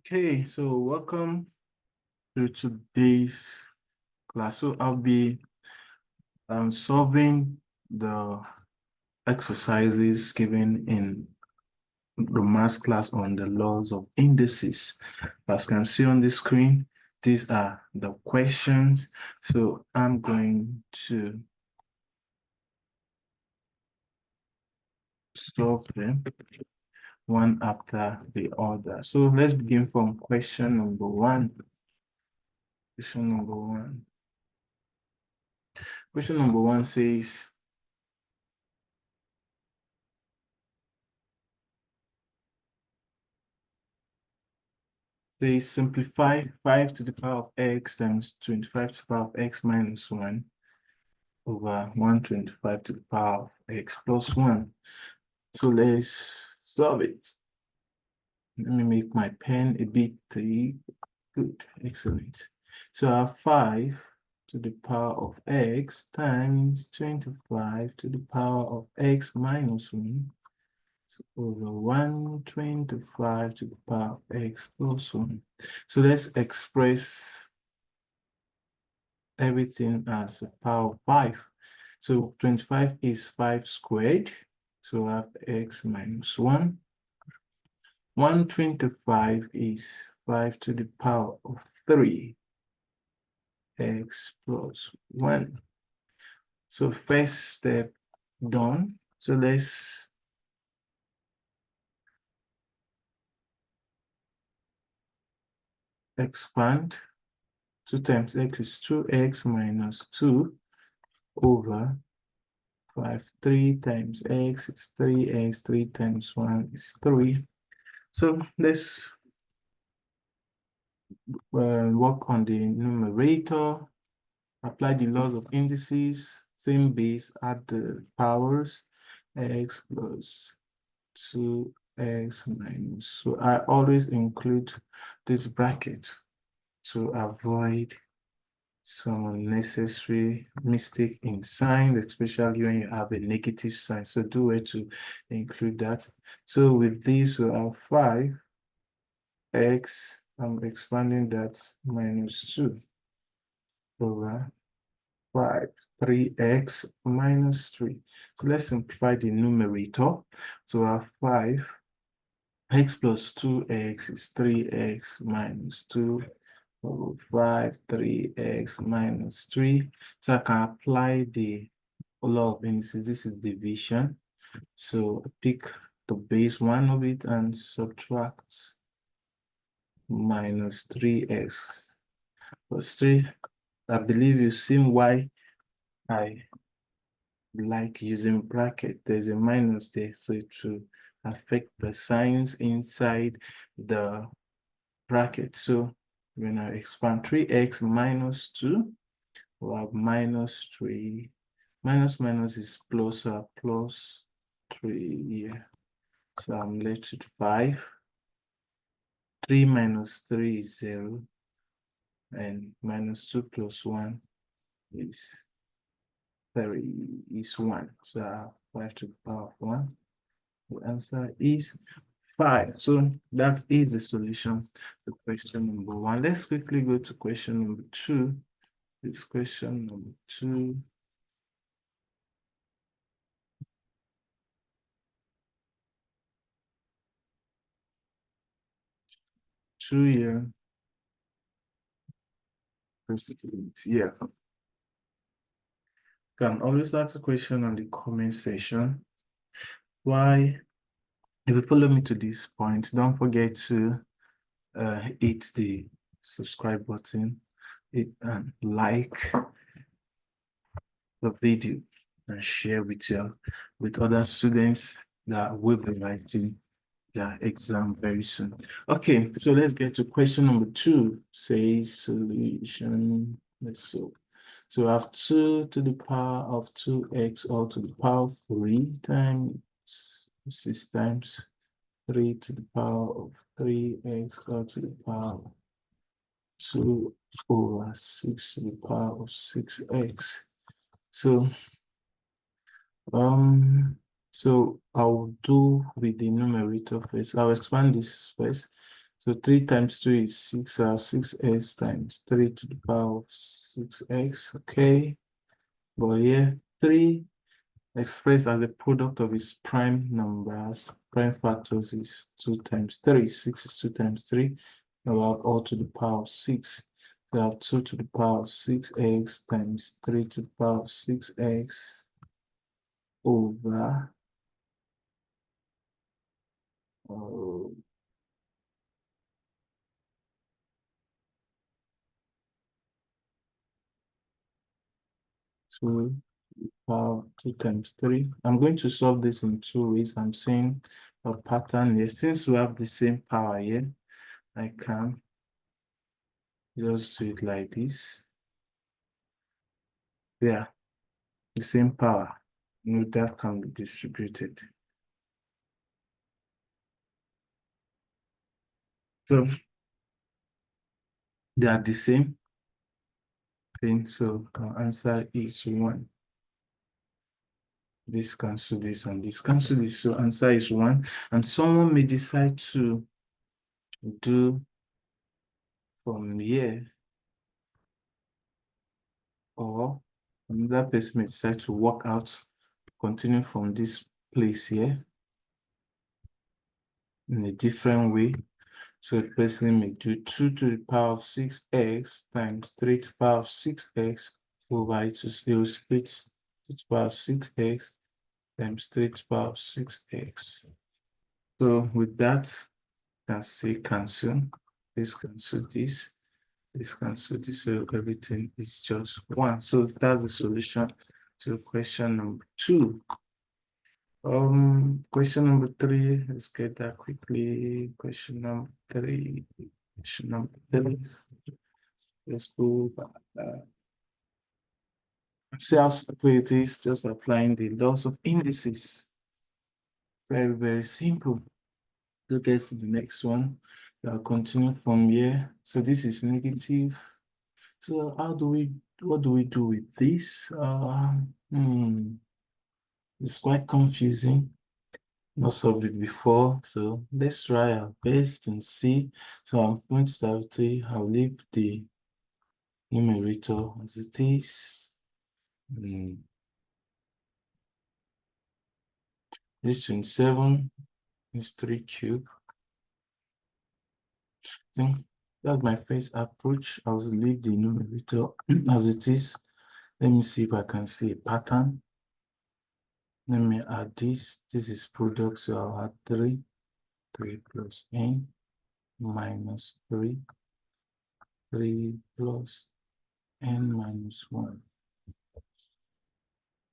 Okay, so welcome to today's class. So I'll be solving the exercises given in the math class on the laws of indices. As you can see on the screen, these are the questions. So I'm going to solve them one after the other. So let's begin from question number one. Question number one. Question number one says, they simplify 5 to the power of x times 25 to the power of x minus 1 over 125 to the power of x plus 1. So let's solve it. Let me make my pen a bit thick. Good, excellent. So I have 5 to the power of x times 25 to the power of x minus 1 over 125 to the power of x plus 1. So let's express everything as a power of 5. So 25 is 5 squared. So I have x minus 1. 125 is 5 to the power of 3, x plus 1. So first step done. So let's expand. 2 times x is 2x minus 2 over 5. 3 times x is 3x. 3 times 1 is 3. So let's work on the numerator, apply the laws of indices, same base, add the powers, x plus 2x minus. So I always include this bracket to avoid some unnecessary mistake in signs, especially when you have a negative sign. So do it to include that. So with this, we have 5x, I'm expanding that, minus 2 over 5, 3x minus 3. So let's simplify the numerator. So we have 5, x plus 2x is 3x minus 2 over 5, 3x minus 3. So I can apply the law of indices. This is division. So pick the base 1 of it and subtract minus 3x plus 3. I believe you've seen why I like using bracket. There's a minus there, so it should affect the signs inside the bracket. So when I expand 3x minus 2, we'll have minus 3. Minus minus is plus, so plus 3 here. So I'm left with 5. 3 minus 3 is 0. And minus 2 plus 1 is 1. So 5 to the power of 1. The answer is 5. So that is the solution to question number 1. Let's quickly go to question number 2. This question number 2. Two-year president. Yeah. Can always ask a question on the comment section. Why? If you follow me to this point, don't forget to hit the subscribe button, hit and like the video, and share with other students that will be writing their exam very soon. Okay, so let's get to question number 2. Say solution. Let's solve. So I have 2 to the power of 2x all to the power of 3 times 6 times 3 to the power of 3x all to the power of 2 over 6 to the power of 6x. So so I'll do with the numerator first. I'll expand this first. So 3 times 2 is 6, 6x times 3 to the power of 6x, okay. But here, 3 expressed as the product of its prime numbers, prime factors is 2 times 3. 6 is 2 times 3. Now we have all to the power of 6. We have 2 to the power of 6x times 3 to the power of 6x over 2 power 2 times 3. I'm going to solve this in 2 ways. I'm seeing a pattern here. Since we have the same power here, I can just do it like this. Yeah, the same power. That can be distributed. So they are the same thing. So our answer is 1. This cancel this and this cancel this. So answer is 1. And someone may decide to do from here, or another person may decide to work out, continue from this place here in a different way. So the person may do 2 to the power of 6x times 3 to the power of 6x over it will split 2 to the power of 6x times 3 to the power of 6x. So with that, you can say cancel. This cancel this. This cancel this. So everything is just 1. So that's the solution to question number 2. Question number 3, let's get that quickly. Question number 3. Question number 3. Let's go back. See how simple it is, just applying the laws of indices. Very, very simple. Look at the next one. I'll continue from here. So this is negative. So what do we do with this? It's quite confusing. Not solved it before, so let's try our best and see. So I'm going to start with 3. I'll leave the numerator as it is. This 27 is 3 cubed. I think that's my first approach. I'll leave the numerator as it is. Let me see if I can see a pattern. Let me add this. This is product, so I'll add 3. 3 plus n minus 3. 3 plus n minus 1.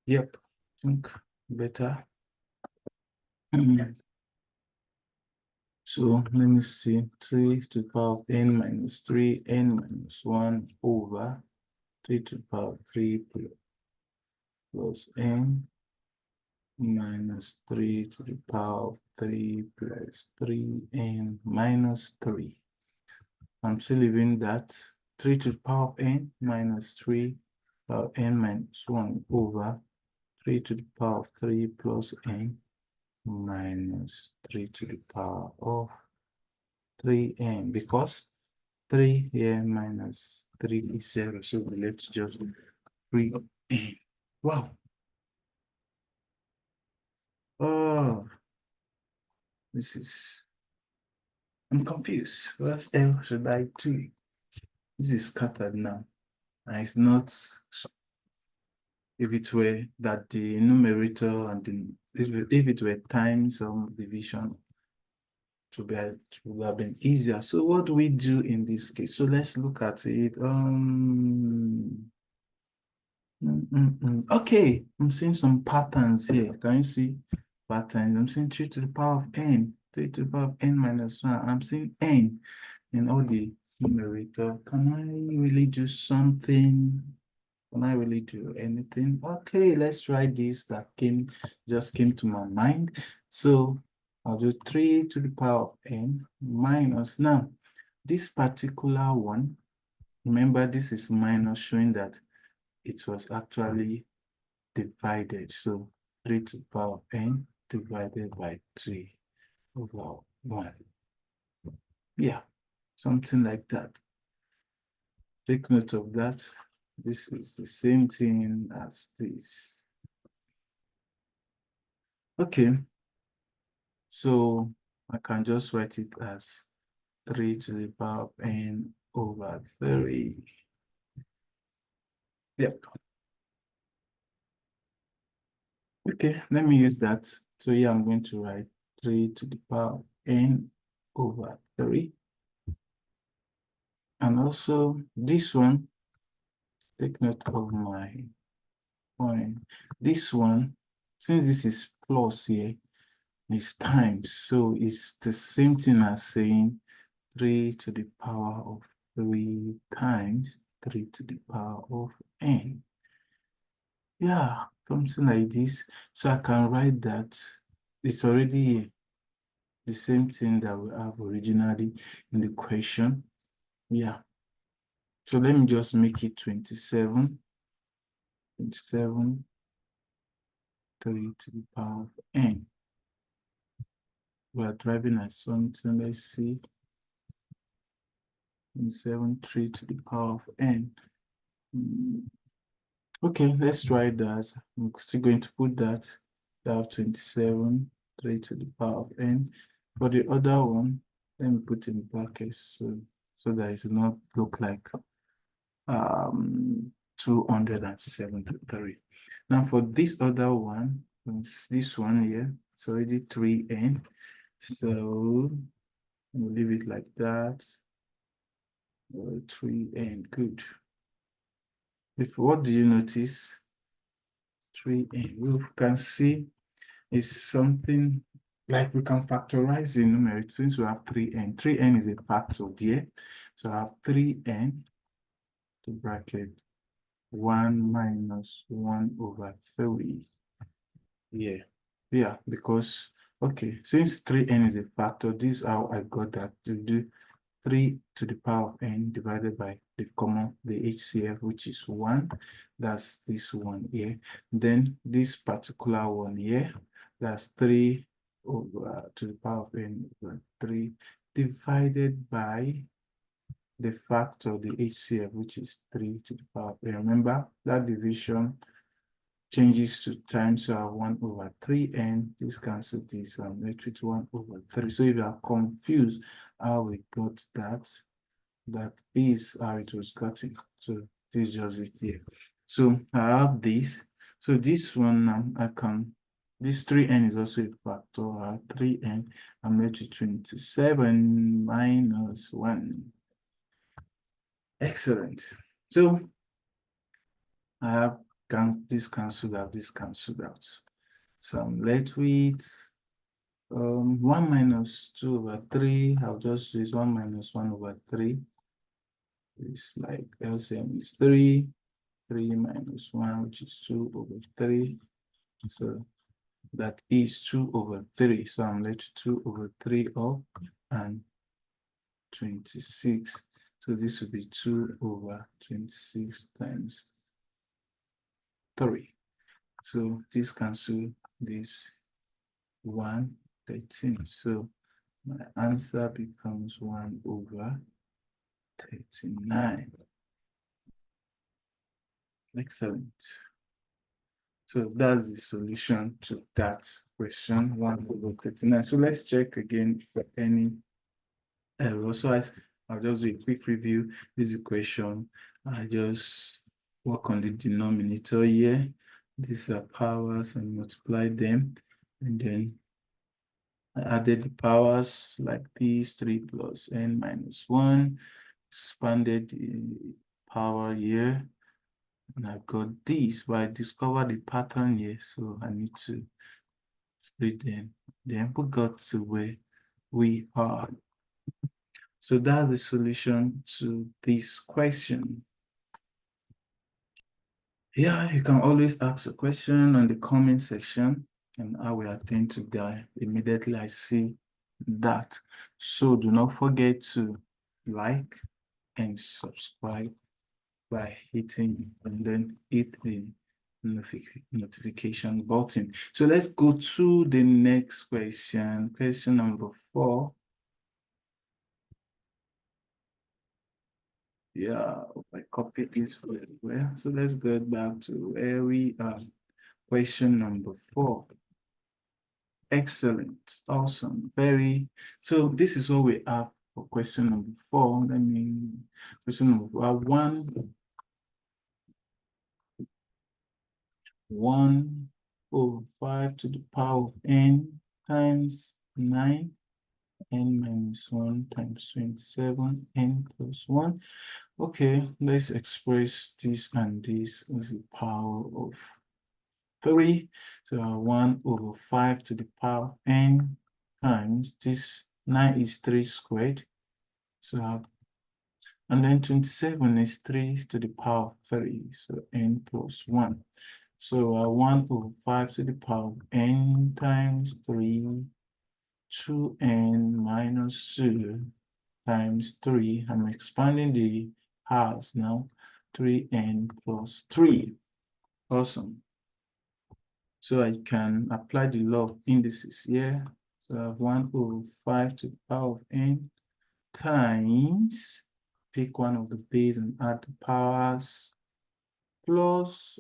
Yep, I think better. So let me see, 3 to the power of n minus 3, n minus 1 over 3 to the power of 3 plus n minus 3 to the power of 3 plus 3n minus 3. I'm still leaving that 3 to the power of n minus 3 power of n minus 1 over 3 to the power of 3 plus n minus 3 to the power of 3n, because 3 here minus 3 is 0, so we left just 3n. Wow. Oh, this is, I'm confused. What else should I do? This is scattered now. And it's not, if it were that the numerator and the, if it were times division, it would have been easier. So what do we do in this case? So let's look at it. Okay, I'm seeing some patterns here. Can you see patterns? I'm seeing 3 to the power of n, 3 to the power of n minus 1. I'm seeing n in all the numerator. Can I really do something? Can I really do anything? Okay, let's try this. That just came to my mind. So I'll do 3 to the power of n minus. Now, this particular one, remember this is minus, showing that it was actually divided. So 3 to the power of n divided by 3 over 1. Yeah, something like that. Take note of that. This is the same thing as this. Okay, so I can just write it as 3 to the power of n over 3. Yep. Okay, let me use that. So here I'm going to write 3 to the power of n over 3. And also this one, take note of my point. This one, since this is plus here, is times. So it's the same thing as saying 3 to the power of 3 times 3 to the power of n. Yeah, something like this. So I can write that it's already the same thing that we have originally in the question. Yeah. So let me just make it 27. 27, 3 to the power of n. We are driving at something, let's see. 27, 3 to the power of n. Okay, let's try that. I'm still going to put that. I have 27, 3 to the power of n. For the other one, let me put in brackets so that it will not look like 273. Now for this other one, this one here, it's already 3n. So we'll leave it like that. 3n, good. What do you notice? 3n, we can see is something like we can factorize the numerator since we have 3n. 3n is a factor there. So I have 3n to bracket 1 minus 1 over 3. Yeah, because, okay, since 3n is a factor, this is how I got that to do 3 to the power of n divided by the HCF, which is 1. That's this one here. Then this particular one here, that's 3 over to the power of n over 3 divided by the factor, the HCF, which is 3 to the power of n. Remember, that division changes to times, so I have 1 over 3n. This cancels this, I'm left with 1 over 3. So if you are confused how we got that, that is how it was gotten. So this is just it here. So I have this. So this one I can, this 3n is also a factor. I have 3n. I'm left with 27 minus 1. Excellent. So I have this cancelled out, this cancelled out. So I'm left with 1 minus 2 over 3. I'll just use 1 minus 1 over 3. It's like LCM is 3. 3 minus 1, which is 2 over 3. So that is 2 over 3. So I'm left with 2 over 3 up and 26. So this would be 2 over 26 times 3. So this cancel this 113. So my answer becomes 1 over 39. Excellent. So that's the solution to that question, 1 over 39. So let's check again for any error. So I'll just do a quick review. This equation, I just work on the denominator here. These are powers and multiply them. And then I added the powers like these, 3 plus n minus 1, expanded the power here, and I got this, but I discovered the pattern here, so I need to split them. Then we got to where we are. So that's the solution to this question. Yeah, you can always ask a question on the comment section, and I will attend to that immediately I see that. So do not forget to like and subscribe by hitting and then hit the notification button. So let's go to the next question. Question number 4. Yeah, I copied this very well. So let's go back to where we are. Question number 4. Excellent. Awesome. Very. So this is what we have for question number 4. Question number 4. 1 over 5 to the power of n times 9, n minus 1 times 27, n plus 1. Okay, let's express this and this as the power of 3. So 1 over 5 to the power of n times this 9 is 3 squared. So and then 27 is 3 to the power of 3. So n plus 1. So 1 over 5 to the power of n times 3, 2n minus 2 times 3. I'm expanding the powers now. 3n plus 3. Awesome. So I can apply the law of indices here. So I have 1 over 5 to the power of n times, pick one of the base and add the powers, plus,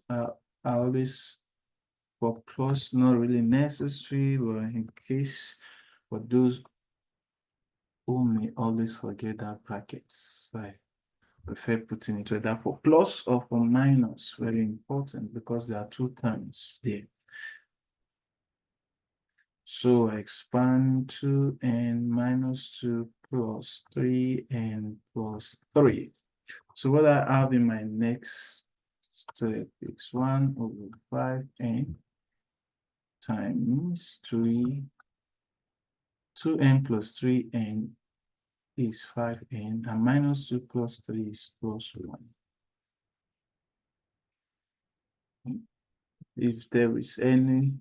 I always, for plus, not really necessary, but in case for those who may always forget that brackets, so I prefer putting it whether for plus or for minus, very important because there are 2 terms there. So I expand 2n minus 2 plus 3n plus 3. So what I have in my next step is 1 over 5n times 3, 2n plus 3n is 5n, and minus 2 plus 3 is plus 1. If there is any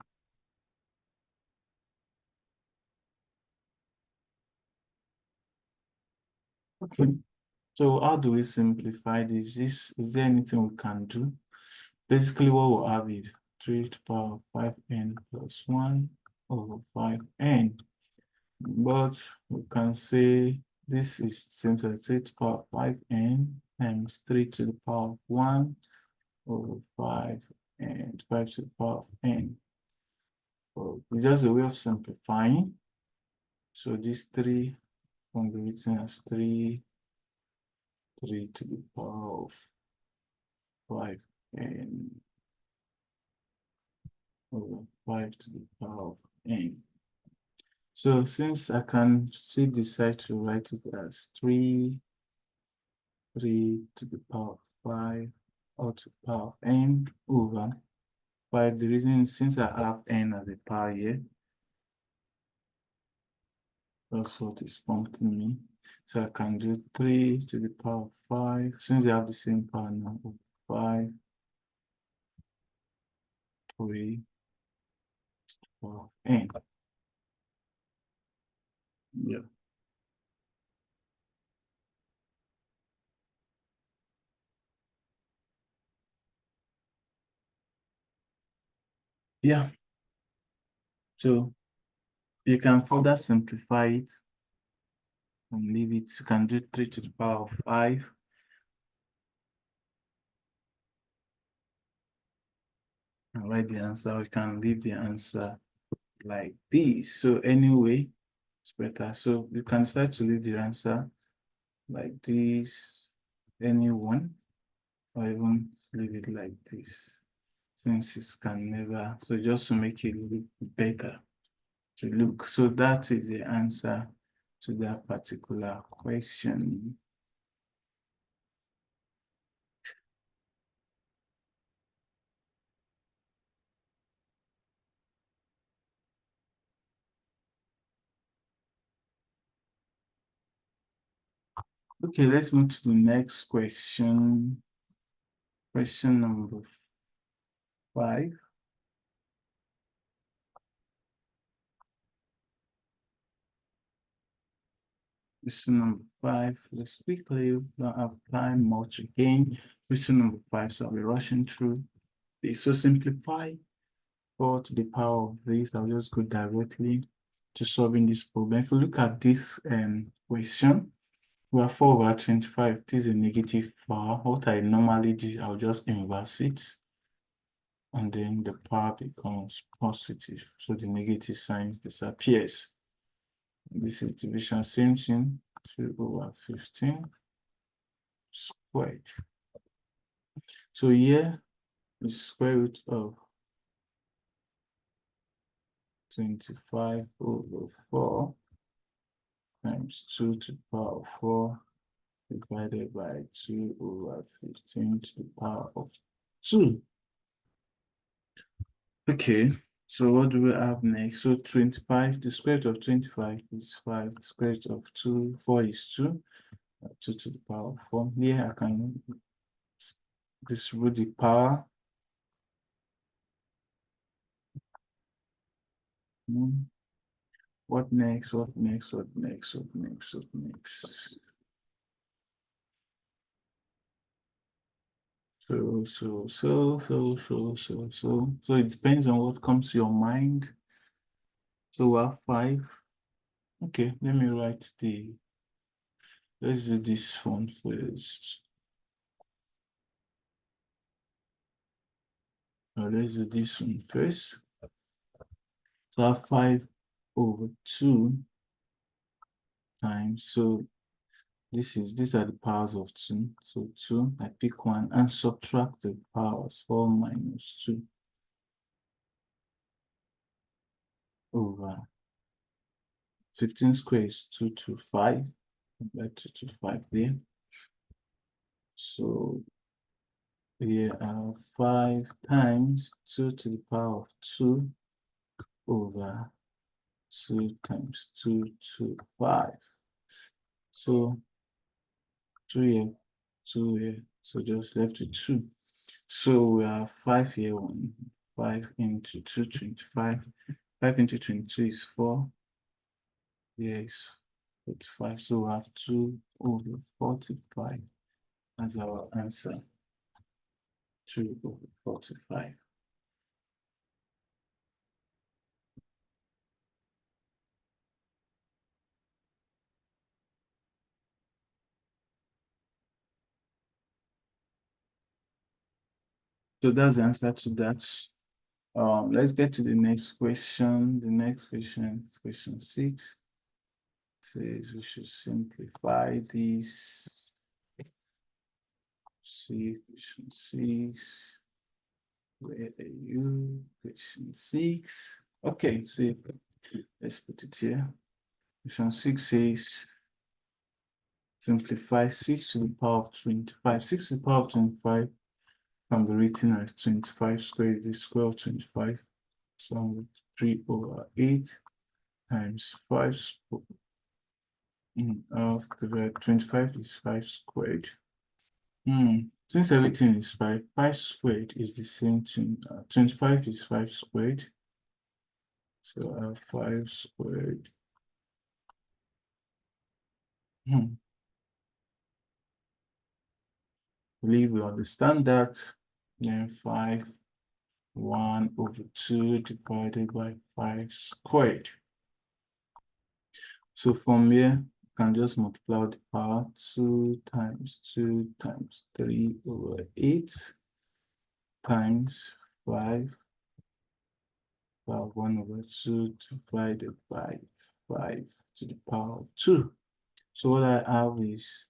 okay, so how do we simplify this? Is there anything we can do? Basically, what we'll have is 3 to the power of 5n plus 1 over 5n. But we can say this is simply 3 to the power of 5n times 3 to the power of 1 over 5 and 5 to the power of n. So it's just a way of simplifying. So this 3 can be written as 3 to the power of 5 and over 5 to the power of n. So since I can still decide to write it as 3 to the power of 5 or to the power of n over 5. The reason, since I have n as a power here, that's what is prompting me. So I can do 3 to the power of 5, since they have the same power now, 5, 3 to the power of n. Yeah. Yeah. So you can further simplify it and leave it. You can do 3 to the power of 5. And write the answer. We can leave the answer like this. So anyway, it's better. So you can start to leave the answer like this, anyone, or even leave it like this, since it can never, so just to make it look better to look. So that is the answer to that particular question. Okay, let's move to the next question. Question number 5. Question number 5. Let's quickly not apply much again. Question number 5. So I'll be rushing through this. So simplify 4 to the power of this. I'll just go directly to solving this problem. If you look at this question, We have 4 over 25. This is a negative power. What I normally do, I'll just inverse it. And then the power becomes positive. So the negative sign disappears. This is division, same thing. 2 over 15 squared. So here is square root of 25 over 4 times 2 to the power of 4 divided by 2 over 15 to the power of 2. Okay, so what do we have next? So 25, the square root of 25 is 5, the square root of 4 is 2, 2 to the power of 4. Here I can distribute the power. What next? What next? What next? What next? What next? So it depends on what comes to your mind. So we have 5. Okay, let me write let's do this one first. Let's do this one first. So I have 5 over 2 times, so these are the powers of 2. So 2, I pick 1 and subtract the powers. 4 minus 2 over 15 squared is 225. That 225 there. So here I have 5 times 2 to the power of 2 over 2 times 2 to 5. So 2 here, 2 here. So just left with 2. So we have 5 here, 5 into 2, 25. 5 into 22 is 4. Here is 45. So we have 2 over 45 as our answer. 2 over 45. So that's the answer to that. Let's get to the next question. The next question is question 6. Says we should simplify this. See question 6. Where are you? Question 6. Okay, see, let's put it here. Question 6 says simplify 6 to the power of 25. 6 to the power of 25 can be written as 25 squared is the square of 25. So 3 over 8 times 5 of the 25 is 5 squared. Since everything is 5, 5 squared is the same thing. 25 is 5 squared. So I have 5 squared. Believe we understand that. Then 5, 1 over 2 divided by 5 squared. So from here, you can just multiply the power. 2 times 3 over 8 times 5, 1 over 2 divided by 5 to the power of 2. So what I have is,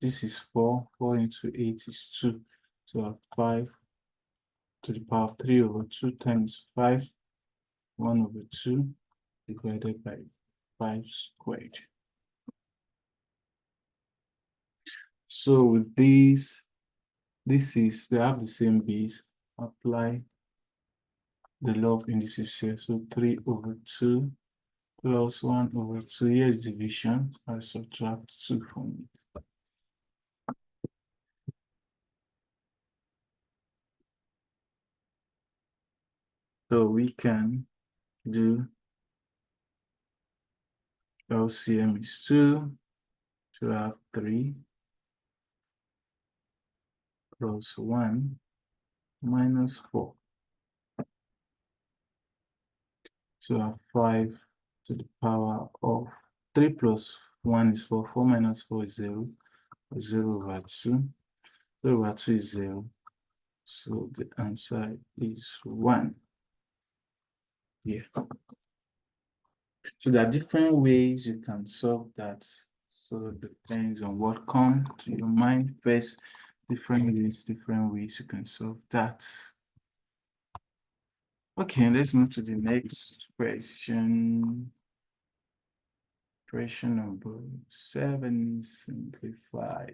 this is 4. 4 into 8 is 2. So I have 5 to the power of 3 over 2 times 5, 1 over 2 divided by 5 squared. So with these, they have the same base. Apply the law of indices here. So 3 over 2 plus 1 over 2. Here is division. I subtract 2 from it. So we can do LCM is 2. So I have 3 plus 1 minus 4. So I have 5 to the power of 3 plus 1 is 4. 4 minus 4 is 0. 0 over 2. 0 over 2 is 0. So the answer is 1. Yeah. So there are different ways you can solve that. So it depends on what comes to your mind first. Different ways you can solve that. Okay, let's move to the next question. Question number 7, simplify.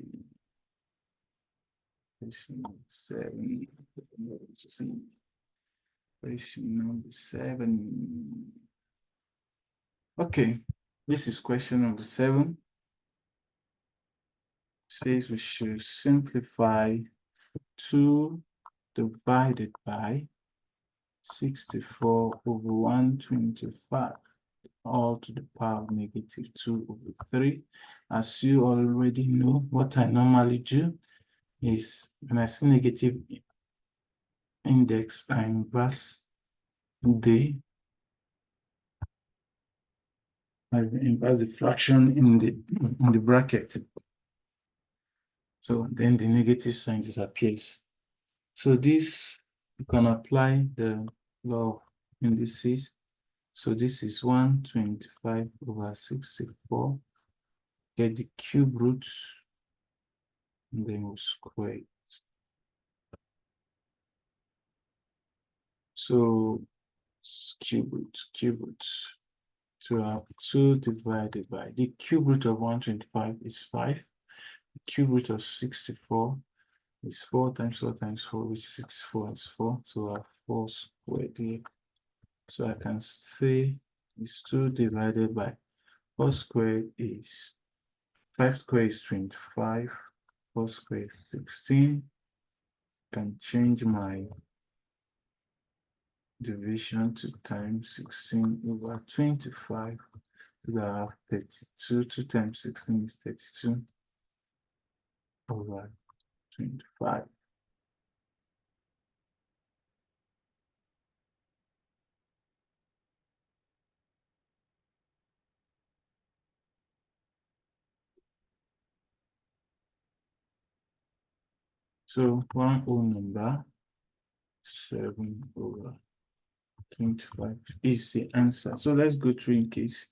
Question number 7. Question number 7. Okay, this is question number 7. Says we should simplify 2 divided by 64 over 125, all to the power of negative 2 over 3. As you already know, what I normally do is when I see negative index, I inverse the fraction in the bracket. So then the negative sign disappears. So this, you can apply the law of indices. So this is 125 over 64. Get the cube root, and then we'll square it. So cube root. So I have 2 divided by the cube root of 125 is 5. The cube root of 64 is 4 times 4 times 4, which is 64 is 4. So I have 4 squared here. So I can say it's 2 divided by 4 squared is 5 squared is 25. 4 squared is 16. Can change my division to times 16 over 25. So I have 32. 2 times 16 is 32 over 25. So one whole number, 7 over 25 is the answer. So let's go through in case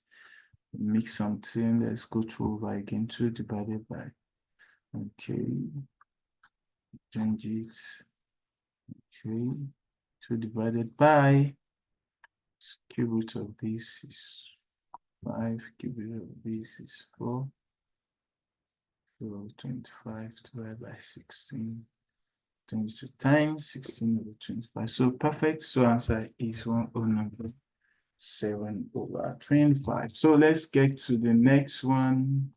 we mix something. Let's go through over again. 2 divided by, okay, change it. Okay, 2 divided by, cube root of this is 5, cube root of this is 4. So 25 divided by 16. 22 times 16 over 25. So perfect. So answer is 1 over number 7 over 25. So let's get to the next one,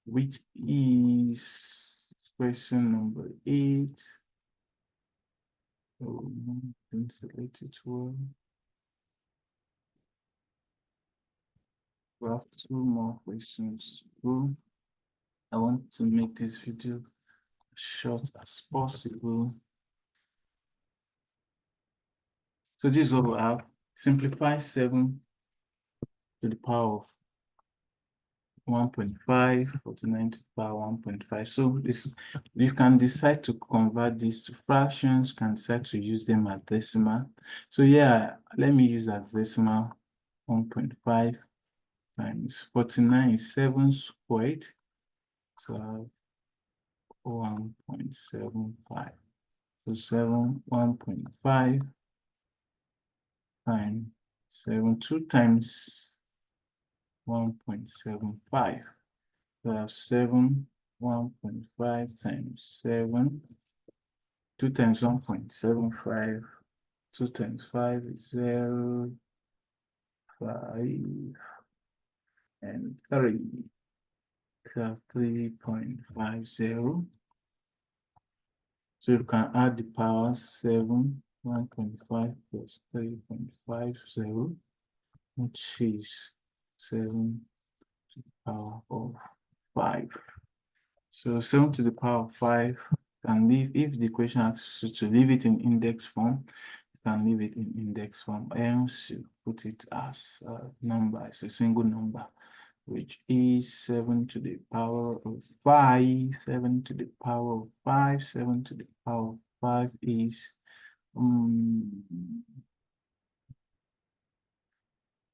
which is question number 8. Oh, didn't select it well. We have 2 more questions to go. I want to make this video as short as possible. So this is what we have. Simplify 7 to the power of 1.5, 49 to the power 1.5. So this, you can decide to convert these to fractions, you can decide to use them as decimal. So yeah, let me use as decimal. 1.5 times 49 is 7 squared. So 1.75. So 1.5 times 7, 2 times 1.75. So I have 7, 1.5 times 7, 2 times 1.75, 2 times 5 is 0, 5, and 3. So 3.50. So you can add the powers 7, 1.5 plus 3.50, which is 7 to the power of 5. So 7 to the power of 5 can leave, if the question asks you to leave it in index form, you can leave it in index form, else you put it as a number, as a single number. which is 7 to the power of 5, 7 to the power of 5, 7 to the power of 5 is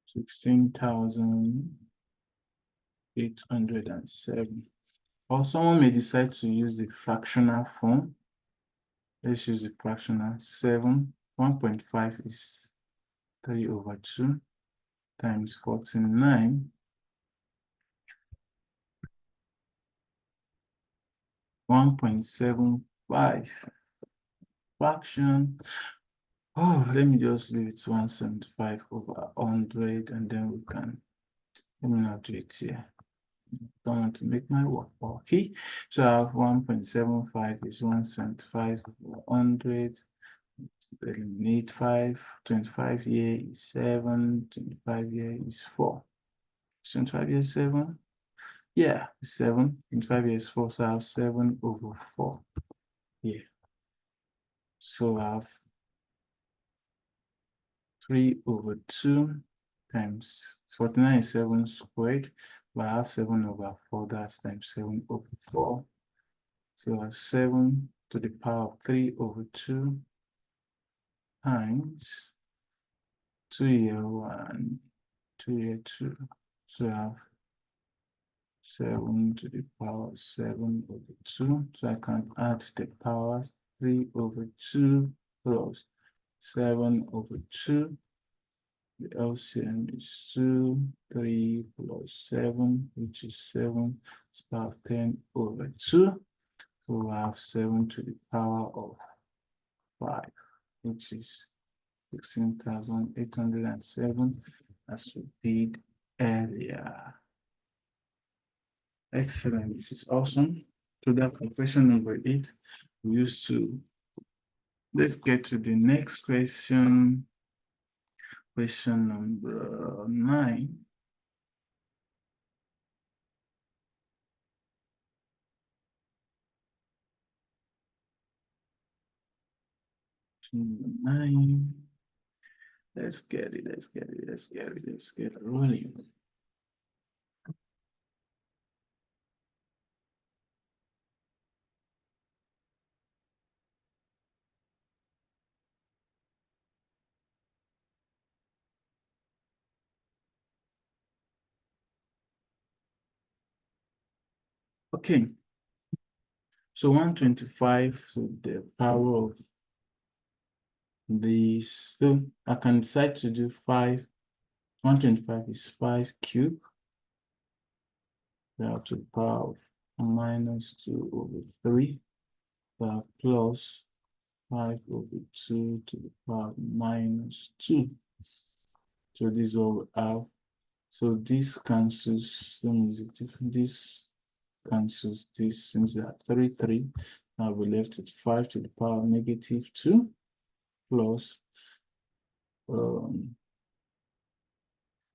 16,807. Or someone may decide to use the fractional form. Let's use the fractional 7. 1.5 is 3/2 times 49. 1.75 fraction. Oh, let me just leave it 175/100, and then we can, let me not do it here. Don't want to make my work bulky. So I have 1.75 is 175/100. Eliminate 5. 25 here is 7. 25 here is 4. 25 here is 7. Yeah, 7. 25 here is 4. So I have 7/4 here. So I have 3/2 times 49 is 7 squared, but I have 7/4, that's times 7/4. So I have 7 to the power of 3/2 times 2 here 1, 2 here 2. So I have 7 to the power of 7/2. So I can add the powers 3/2 plus 7/2. The LCM is 2, 3 plus 7, which is 7. It's about 10/2. So we have 7 to the power of 5, which is 16,807, as we did earlier. Excellent. This is awesome. So that for question number 8, we used to. Let's get to the next question. Question number 9. Number 9. Let's get it, let's get it, let's get it, let's get it rolling. Okay. So 125 to the power of this. So I can decide to do 5. 125 is 5 cubed. Now to the power of -2/3. Plus 5/2 to the power of -2. So this is what we have. So this cancels, let me use it different. This cancels this, since they are 3, 3. Now we left with 5 to the power of -2 plus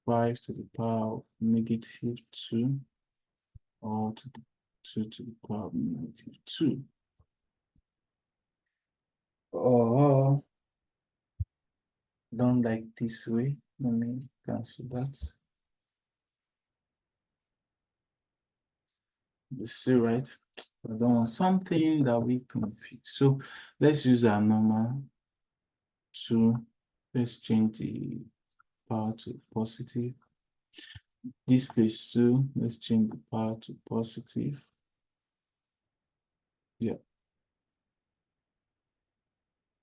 5 to the power of -2, or to the 2 to the power of -2. Or don't like this way. Let me cancel that. You see, right? I don't want something that we confuse. So let's use our normal 2. Let's change the power to positive. This place 2, let's change the power to positive. Yeah.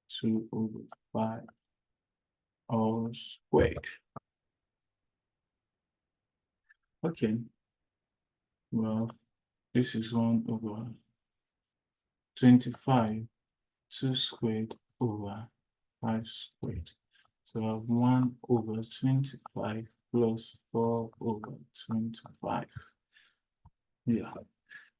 2/5 all squared. Okay. Well, this is 1/25, 2 squared over 5 squared. So I have 1/25 plus 4/25. Yeah.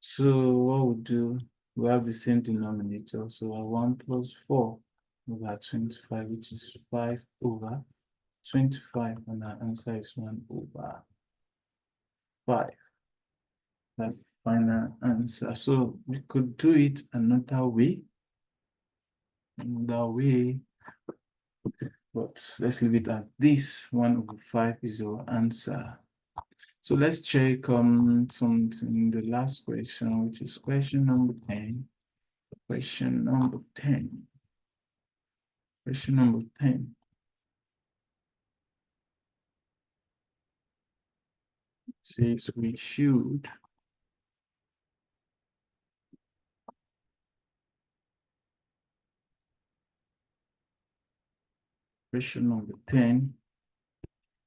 So what we'll do, we have the same denominator. So 1 plus 4/25, which is 5/25, and our answer is 1/5. That's the final answer. So we could do it another way. But let's leave it as this. 1/5 is our answer. So let's check something, the last question, which is question number 10. Question number 10. Question number 10. It says we should question number 10.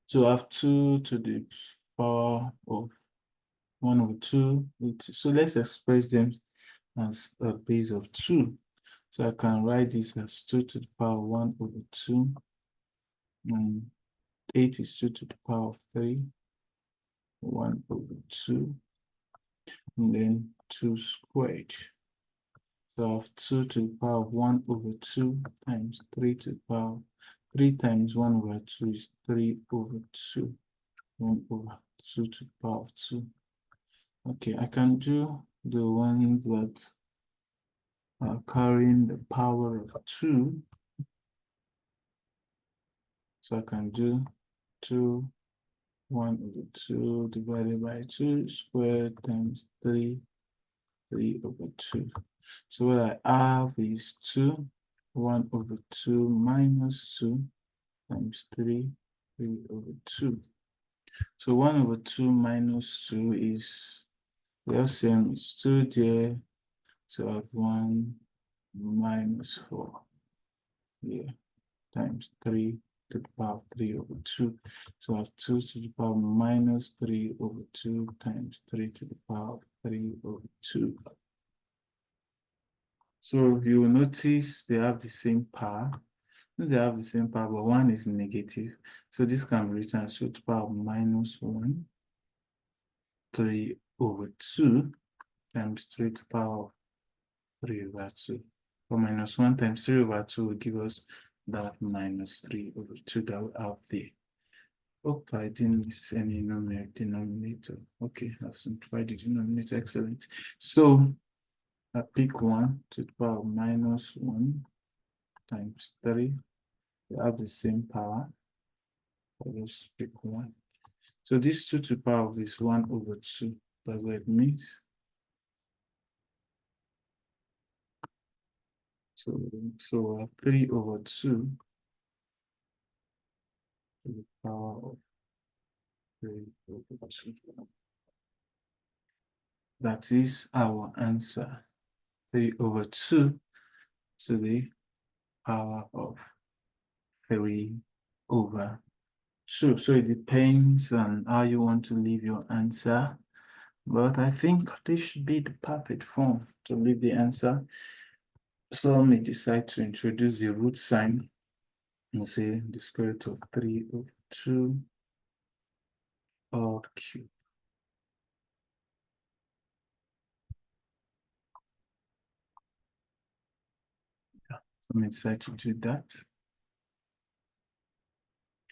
So I have 2 to the power of 1 over 2. So let's express them as a base of 2. So I can write this as 2 to the power of 1 over 2. And 8 is 2 to the power of 3. 1 over 2. And then 2 squared. So I have 2 to the power of 1 over 2 times 3 to the power. 3 times 1 over 2 is 3 over 2. 1 over 2 to the power of 2. Okay, I can do the one that are carrying the power of 2. So I can do 2, 1 over 2 divided by 2 squared times 3, 3 over 2. So what I have is 2, 1 over 2 minus 2 times 3, 3 over 2. So 1 over 2 minus 2 is, the LCM is 2 there. So I have 1 minus 4 here times 3 to the power of 3 over 2. So I have 2 to the power minus 3 over 2 times 3 to the power of 3 over 2. So you will notice they have the same power. They have the same power, but one is negative. So this can be written as 2 to the power minus 1, 3 over 2 times 3 to the power of 3 over 2. Or minus 1 times 3 over 2 will give us that minus 3 over 2 that we have there. Oh, I didn't miss any denominator. Okay, I've simplified the denominator. Excellent. So I pick 1 to the power minus 1 times 3. They have the same power. I'll just pick 1. So this 2 to the power of this 1 over 2. That's what it means. So 3 over 2 to the power of 3 over 2. That is our answer. 3 over 2 to the power of 3 over 2. So it depends on how you want to leave your answer. But I think this should be the perfect form to leave the answer. So I may decide to introduce the root sign. We'll say the square root of 3 over 2 all cubed. Some may decide to do that.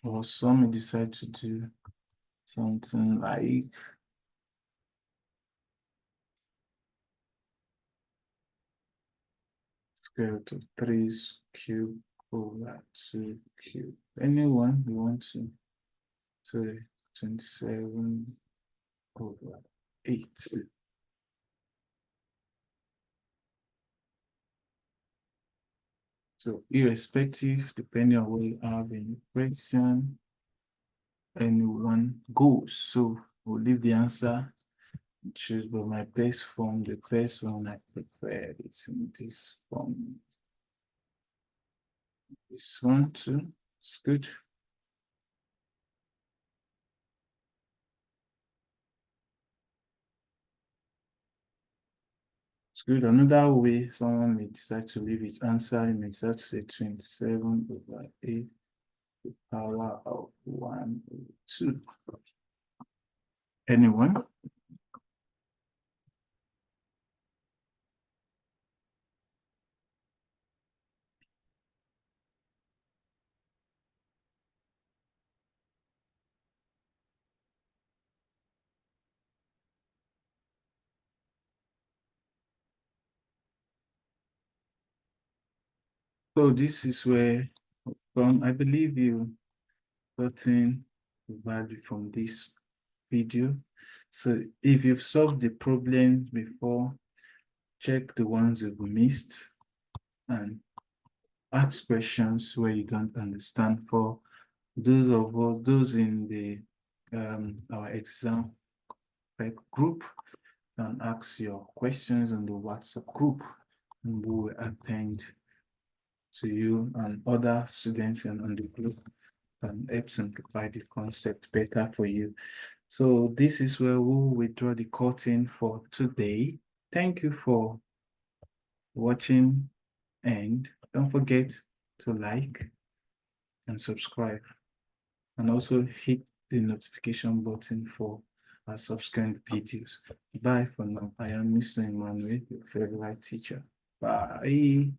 Or some may decide to do something like square root of 3 cubed over 2 cubed. Anyone you want to. So 27 over 8. So irrespective, depending on what you have in your question, anyone goes. So we'll leave the answer, choose, but my best form, the best one I prefer is in this form. This one too, it's good. It's good. Another way someone may decide to leave its answer, you may decide to say 27 over 8 to the power of 1 over 2. Anyone? So this is where, I believe you gotten the value from this video. So if you've solved the problem before, check the ones you've missed and ask questions where you don't understand. For those of us, those in the our exam prep group, and ask your questions on the WhatsApp group, and we will attend to you and other students and on the group and help simplify the concept better for you. So this is where we will withdraw the curtain for today. Thank you for watching, and don't forget to like and subscribe, and also hit the notification button for our subsequent videos. Bye for now. I am Mr. Emmanuel, your favorite teacher. Bye.